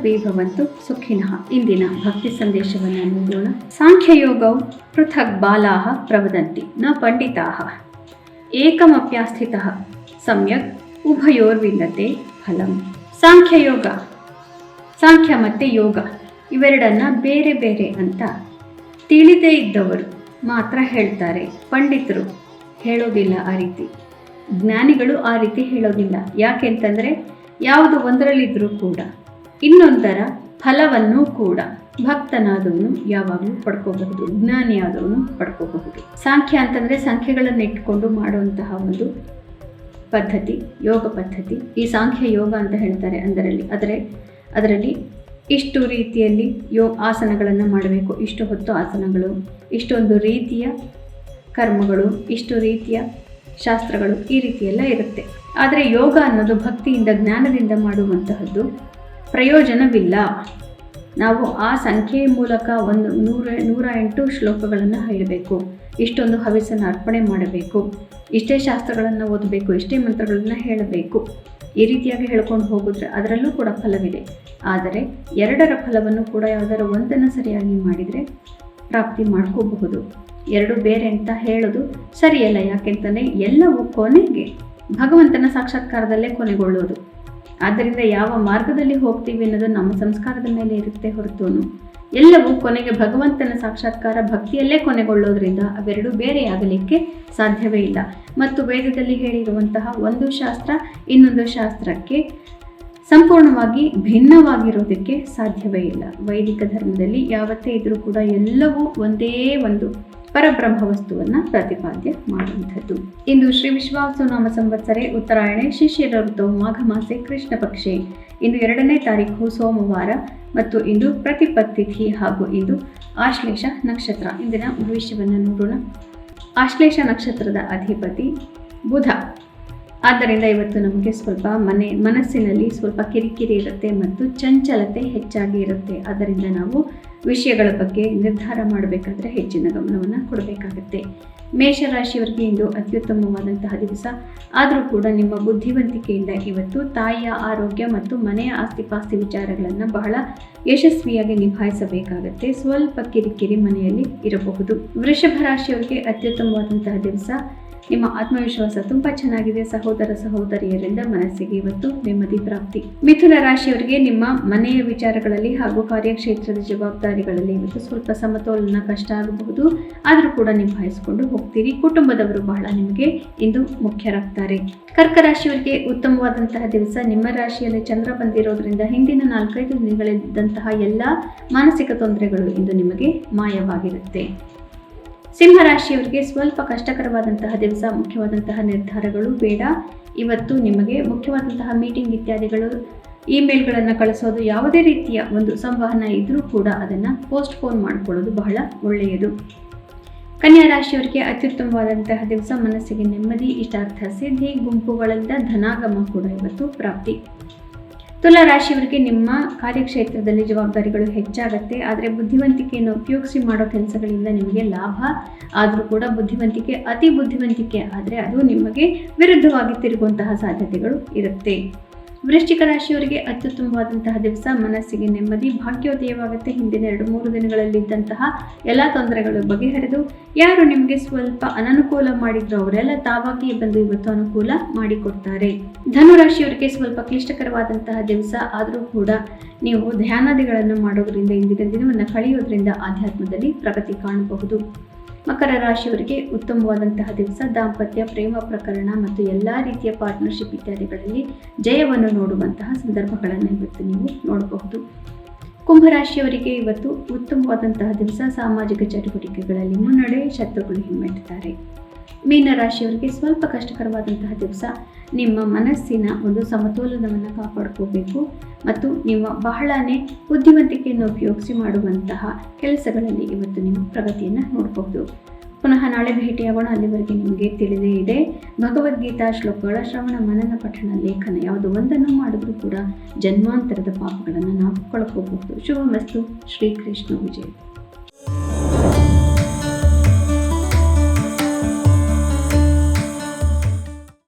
ಸರ್ವೇ ಭವಂತು ಸುಖಿನಃ. ಇಂದಿನ ಭಕ್ತಿ ಸಂದೇಶವನ್ನು ನೋಡೋಣ. ಸಾಂಖ್ಯಯೋಗವು ಪೃಥಕ್ ಬಾಲಾಹ ಪ್ರವದಂತಿ ನ ಪಂಡಿತಾಹ ಏಕಮಪ್ಯಾಸ್ಥಿತಃ ಸಮ್ಯಕ್ ಉಭಯೋರ್ವಿಂದತೆ ಫಲಂ. ಸಾಂಖ್ಯಯೋಗ, ಸಾಂಖ್ಯ ಮತ್ತು ಯೋಗ ಇವೆರಡನ್ನ ಬೇರೆ ಬೇರೆ ಅಂತ ತಿಳಿದೇ ಇದ್ದವರು ಮಾತ್ರ ಹೇಳ್ತಾರೆ. ಪಂಡಿತರು ಹೇಳೋದಿಲ್ಲ ಆ ರೀತಿ, ಜ್ಞಾನಿಗಳು ಆ ರೀತಿ ಹೇಳೋದಿಲ್ಲ. ಯಾಕೆಂತಂದರೆ ಯಾವುದು ಒಂದರಲ್ಲಿದ್ದರೂ ಕೂಡ ಇನ್ನೊಂದರ ಫಲವನ್ನು ಕೂಡ ಭಕ್ತನಾದವನು ಯಾವಾಗಲೂ ಪಡ್ಕೋಬಹುದು, ಜ್ಞಾನಿಯಾದವನು ಪಡ್ಕೋಬಹುದು. ಸಾಂಖ್ಯ ಅಂತಂದರೆ ಸಂಖ್ಯೆಗಳನ್ನು ಇಟ್ಕೊಂಡು ಮಾಡುವಂತಹ ಒಂದು ಪದ್ಧತಿ, ಯೋಗ ಪದ್ಧತಿ. ಈ ಸಾಂಖ್ಯ ಯೋಗ ಅಂತ ಹೇಳ್ತಾರೆ. ಅದರಲ್ಲಿ ಇಷ್ಟು ರೀತಿಯಲ್ಲಿ ಆಸನಗಳನ್ನು ಮಾಡಬೇಕು, ಇಷ್ಟು ಹೊತ್ತು ಆಸನಗಳು, ಇಷ್ಟೊಂದು ರೀತಿಯ ಕರ್ಮಗಳು, ಇಷ್ಟು ರೀತಿಯ ಶಾಸ್ತ್ರಗಳು, ಈ ರೀತಿಯೆಲ್ಲ ಇರುತ್ತೆ. ಆದರೆ ಯೋಗ ಅನ್ನೋದು ಭಕ್ತಿಯಿಂದ ಜ್ಞಾನದಿಂದ ಮಾಡುವಂತಹದ್ದು. ಪ್ರಯೋಜನವಿಲ್ಲ. ನಾವು ಆ ಸಂಖ್ಯೆಯ ಮೂಲಕ 108 ಶ್ಲೋಕಗಳನ್ನು ಹೇಳಬೇಕು, ಇಷ್ಟೊಂದು ಹವಿಸನ್ನು ಅರ್ಪಣೆ ಮಾಡಬೇಕು, ಇಷ್ಟೇ ಶಾಸ್ತ್ರಗಳನ್ನು ಓದಬೇಕು, ಇಷ್ಟೇ ಮಂತ್ರಗಳನ್ನು ಹೇಳಬೇಕು, ಈ ರೀತಿಯಾಗಿ ಹೇಳ್ಕೊಂಡು ಹೋಗಿದ್ರೆ ಅದರಲ್ಲೂ ಕೂಡ ಫಲವಿದೆ. ಆದರೆ ಎರಡರ ಫಲವನ್ನು ಕೂಡ ಯಾವುದರ ಒಂದನ್ನು ಸರಿಯಾಗಿ ಮಾಡಿದರೆ ಪ್ರಾಪ್ತಿ ಮಾಡ್ಕೋಬಹುದು. ಎರಡು ಬೇರೆ ಅಂತ ಹೇಳೋದು ಸರಿಯಲ್ಲ. ಯಾಕೆಂತಂದರೆ ಎಲ್ಲವೂ ಕೊನೆಗೆ ಭಗವಂತನ ಸಾಕ್ಷಾತ್ಕಾರದಲ್ಲೇ ಕೊನೆಗೊಳ್ಳೋದು. ಆದ್ದರಿಂದ ಯಾವ ಮಾರ್ಗದಲ್ಲಿ ಹೋಗ್ತೀವಿ ಅನ್ನೋದು ನಮ್ಮ ಸಂಸ್ಕಾರದ ಮೇಲೆ ಇರುತ್ತೆ ಹೊರತು ಎಲ್ಲವೂ ಕೊನೆಗೆ ಭಗವಂತನ ಸಾಕ್ಷಾತ್ಕಾರ ಭಕ್ತಿಯಲ್ಲೇ ಕೊನೆಗೊಳ್ಳೋದ್ರಿಂದ ಅವೆರಡೂ ಬೇರೆಯಾಗಲಿಕ್ಕೆ ಸಾಧ್ಯವೇ ಇಲ್ಲ. ಮತ್ತು ವೇದದಲ್ಲಿ ಹೇಳಿರುವಂತಹ ಒಂದು ಶಾಸ್ತ್ರ ಇನ್ನೊಂದು ಶಾಸ್ತ್ರಕ್ಕೆ ಸಂಪೂರ್ಣವಾಗಿ ಭಿನ್ನವಾಗಿರೋದಕ್ಕೆ ಸಾಧ್ಯವೇ ಇಲ್ಲ. ವೈದಿಕ ಧರ್ಮದಲ್ಲಿ ಯಾವತ್ತೇ ಇದ್ರೂ ಕೂಡ ಎಲ್ಲವೂ ಒಂದೇ ಒಂದು ಪರಬ್ರಹ್ಮ ವಸ್ತುವನ್ನು ಪ್ರತಿಪಾದ್ಯ ಮಾಡುವಂಥದ್ದು. ಇಂದು ಶ್ರೀ ವಿಶ್ವಾವಸು ನಾಮ ಸಂವತ್ಸರೆ ಉತ್ತರಾಯಣೆ ಶಿಶಿರ ಋತುವು ಮಾಘ ಮಾಸೆ ಕೃಷ್ಣ ಪಕ್ಷೆ. ಇಂದು 2ನೇ ತಾರೀಕು ಸೋಮವಾರ ಮತ್ತು ಇಂದು ಪ್ರತಿಪತ್ತಿಥಿ ಹಾಗೂ ಇಂದು ಆಶ್ಲೇಷ ನಕ್ಷತ್ರ. ಇಂದಿನ ಭವಿಷ್ಯವನ್ನು ನೋಡೋಣ. ಆಶ್ಲೇಷ ನಕ್ಷತ್ರದ ಅಧಿಪತಿ ಬುಧ. ಆದ್ದರಿಂದ ಇವತ್ತು ನಮಗೆ ಸ್ವಲ್ಪ ಮನಸ್ಸಿನಲ್ಲಿ ಸ್ವಲ್ಪ ಕಿರಿಕಿರಿ ಇರುತ್ತೆ ಮತ್ತು ಚಂಚಲತೆ ಹೆಚ್ಚಾಗಿ ಇರುತ್ತೆ. ಆದ್ದರಿಂದ ನಾವು ವಿಷಯಗಳ ಬಗ್ಗೆ ನಿರ್ಧಾರ ಮಾಡಬೇಕಾದ್ರೆ ಹೆಚ್ಚಿನ ಗಮನವನ್ನು ಕೊಡಬೇಕಾಗುತ್ತೆ. ಮೇಷರಾಶಿಯವರಿಗೆ ಇಂದು ಅತ್ಯುತ್ತಮವಾದಂತಹ ದಿವಸ. ಆದರೂ ಕೂಡ ನಿಮ್ಮ ಬುದ್ಧಿವಂತಿಕೆಯಿಂದ ಇವತ್ತು ತಾಯಿಯ ಆರೋಗ್ಯ ಮತ್ತು ಮನೆಯ ಆಸ್ತಿಪಾಸ್ತಿ ವಿಚಾರಗಳನ್ನು ಬಹಳ ಯಶಸ್ವಿಯಾಗಿ ನಿಭಾಯಿಸಬೇಕಾಗತ್ತೆ. ಸ್ವಲ್ಪ ಕಿರಿಕಿರಿ ಮನೆಯಲ್ಲಿ ಇರಬಹುದು. ವೃಷಭ ರಾಶಿಯವರಿಗೆ ಅತ್ಯುತ್ತಮವಾದಂತಹ ದಿವಸ. ನಿಮ್ಮ ಆತ್ಮವಿಶ್ವಾಸ ತುಂಬ ಚೆನ್ನಾಗಿದೆ. ಸಹೋದರ ಸಹೋದರಿಯರಿಂದ ಮನಸ್ಸಿಗೆ ಇವತ್ತು ನೆಮ್ಮದಿ ಪ್ರಾಪ್ತಿ. ಮಿಥುನ ರಾಶಿಯವರಿಗೆ ನಿಮ್ಮ ಮನೆಯ ವಿಚಾರಗಳಲ್ಲಿ ಹಾಗೂ ಕಾರ್ಯಕ್ಷೇತ್ರದ ಜವಾಬ್ದಾರಿಗಳಲ್ಲಿ ಇವತ್ತು ಸ್ವಲ್ಪ ಸಮತೋಲನ ಕಷ್ಟ ಆಗಬಹುದು. ಆದರೂ ಕೂಡ ನಿಭಾಯಿಸಿಕೊಂಡು ಹೋಗ್ತೀರಿ. ಕುಟುಂಬದವರು ಬಹಳ ನಿಮಗೆ ಇಂದು ಮುಖ್ಯರಾಗ್ತಾರೆ. ಕರ್ಕ ರಾಶಿಯವರಿಗೆ ಉತ್ತಮವಾದಂತಹ ದಿವಸ. ನಿಮ್ಮ ರಾಶಿಯಲ್ಲಿ ಚಂದ್ರ ಬಂದಿರೋದ್ರಿಂದ ಹಿಂದಿನ 4-5 ದಿನಗಳಿದ್ದಂತಹ ಎಲ್ಲ ಮಾನಸಿಕ ತೊಂದರೆಗಳು ಇಂದು ನಿಮಗೆ ಮಾಯವಾಗಿರುತ್ತೆ. ಸಿಂಹರಾಶಿಯವರಿಗೆ ಸ್ವಲ್ಪ ಕಷ್ಟಕರವಾದಂತಹ ದಿವಸ. ಮುಖ್ಯವಾದಂತಹ ನಿರ್ಧಾರಗಳು ಬೇಡ. ಇವತ್ತು ನಿಮಗೆ ಮುಖ್ಯವಾದಂತಹ ಮೀಟಿಂಗ್ ಇತ್ಯಾದಿಗಳು, ಇಮೇಲ್ಗಳನ್ನು ಕಳಿಸೋದು, ಯಾವುದೇ ರೀತಿಯ ಒಂದು ಸಂವಹನ ಇದ್ರೂ ಕೂಡ ಅದನ್ನು ಪೋಸ್ಟ್ಪೋನ್ ಮಾಡಿಕೊಳ್ಳೋದು ಬಹಳ ಒಳ್ಳೆಯದು. ಕನ್ಯಾ ರಾಶಿಯವರಿಗೆ ಅತ್ಯುತ್ತಮವಾದಂತಹ ದಿವಸ. ಮನಸ್ಸಿಗೆ ನೆಮ್ಮದಿ, ಇಷ್ಟಾರ್ಥ ಸಿದ್ಧಿ, ಗುಂಪುಗಳಿಂದ ಧನಾಗಮ ಕೂಡ ಇವತ್ತು ಪ್ರಾಪ್ತಿ. ತುಲಾ ರಾಶಿಯವರಿಗೆ ನಿಮ್ಮ ಕಾರ್ಯಕ್ಷೇತ್ರದಲ್ಲಿ ಜವಾಬ್ದಾರಿಗಳು ಹೆಚ್ಚಾಗತ್ತೆ. ಆದರೆ ಬುದ್ಧಿವಂತಿಕೆಯನ್ನು ಉಪಯೋಗಿಸಿ ಮಾಡೋ ಕೆಲಸಗಳಿಂದ ನಿಮಗೆ ಲಾಭ. ಆದರೂ ಕೂಡ ಅತಿ ಬುದ್ಧಿವಂತಿಕೆ ಆದರೆ ಅದು ನಿಮಗೆ ವಿರುದ್ಧವಾಗಿ ತಿರುಗುವಂತಹ ಸಾಧ್ಯತೆಗಳು ಇರುತ್ತೆ. ವೃಶ್ಚಿಕ ರಾಶಿಯವರಿಗೆ ಅತ್ಯುತ್ತಮವಾದಂತಹ ದಿವಸ. ಮನಸ್ಸಿಗೆ ನೆಮ್ಮದಿ, ಭಾಗ್ಯೋದಯವಾಗುತ್ತೆ. ಹಿಂದಿನ 2-3 ದಿನಗಳಲ್ಲಿದ್ದಂತಹ ಎಲ್ಲ ತೊಂದರೆಗಳು ಬಗೆಹರಿದು ಯಾರು ನಿಮಗೆ ಸ್ವಲ್ಪ ಅನನುಕೂಲ ಮಾಡಿದ್ರು ಅವರೆಲ್ಲ ತಾವಾಗಿಯೇ ಬಂದು ಇವತ್ತು ಅನುಕೂಲ ಮಾಡಿಕೊಡ್ತಾರೆ. ಧನುರಾಶಿಯವರಿಗೆ ಸ್ವಲ್ಪ ಕ್ಲಿಷ್ಟಕರವಾದಂತಹ ದಿವಸ. ಆದರೂ ಕೂಡ ನೀವು ಧ್ಯಾನಾದಿಗಳನ್ನು ಮಾಡೋದ್ರಿಂದ, ಇಂದಿನ ದಿನವನ್ನು ಕಳೆಯೋದ್ರಿಂದ ಆಧ್ಯಾತ್ಮದಲ್ಲಿ ಪ್ರಗತಿ ಕಾಣಬಹುದು. ಮಕರ ರಾಶಿಯವರಿಗೆ ಉತ್ತಮವಾದಂತಹ ದಿವಸ. ದಾಂಪತ್ಯ, ಪ್ರೇಮ ಪ್ರಕರಣ ಮತ್ತು ಎಲ್ಲ ರೀತಿಯ ಪಾರ್ಟ್ನರ್ಶಿಪ್ ಇತ್ಯಾದಿಗಳಲ್ಲಿ ಜಯವನ್ನು ನೋಡುವಂತಹ ಸಂದರ್ಭಗಳನ್ನು ಇವತ್ತು ನೀವು ನೋಡಬಹುದು. ಕುಂಭರಾಶಿಯವರಿಗೆ ಇವತ್ತು ಉತ್ತಮವಾದಂತಹ ದಿವಸ. ಸಾಮಾಜಿಕ ಚಟುವಟಿಕೆಗಳಲ್ಲಿ ಮುನ್ನಡೆ, ಶತ್ರುಗಳು ಹಿಮ್ಮೆಟ್ಟುತ್ತಾರೆ. ಮೀನರಾಶಿಯವರಿಗೆ ಸ್ವಲ್ಪ ಕಷ್ಟಕರವಾದಂತಹ ದಿವಸ. ನಿಮ್ಮ ಮನಸ್ಸಿನ ಒಂದು ಸಮತೋಲನವನ್ನು ಕಾಪಾಡ್ಕೋಬೇಕು ಮತ್ತು ನೀವು ಬಹಳನೇ ಬುದ್ಧಿವಂತಿಕೆಯನ್ನು ಉಪಯೋಗಿಸಿ ಮಾಡುವಂತಹ ಕೆಲಸಗಳಲ್ಲಿ ಇವತ್ತು ನೀವು ಪ್ರಗತಿಯನ್ನು ನೋಡಬಹುದು. ಪುನಃ ನಾಳೆ ಭೇಟಿಯಾಗೋಣ. ಅಲ್ಲಿವರೆಗೆ ನಿಮಗೆ ತಿಳಿದೇ ಇದೆ ಭಗವದ್ಗೀತಾ ಶ್ಲೋಕಗಳ ಶ್ರವಣ, ಮನನ, ಪಠಣ, ಲೇಖನ ಯಾವುದೋ ಒಂದನ್ನು ಮಾಡಿದ್ರೂ ಕೂಡ ಜನ್ಮಾಂತರದ ಪಾಪಗಳನ್ನು ನಾವು ಕಳ್ಕೋಬಹುದು. ಶುಭಮಸ್ತು. ಶ್ರೀಕೃಷ್ಣ ವಿಜಯ.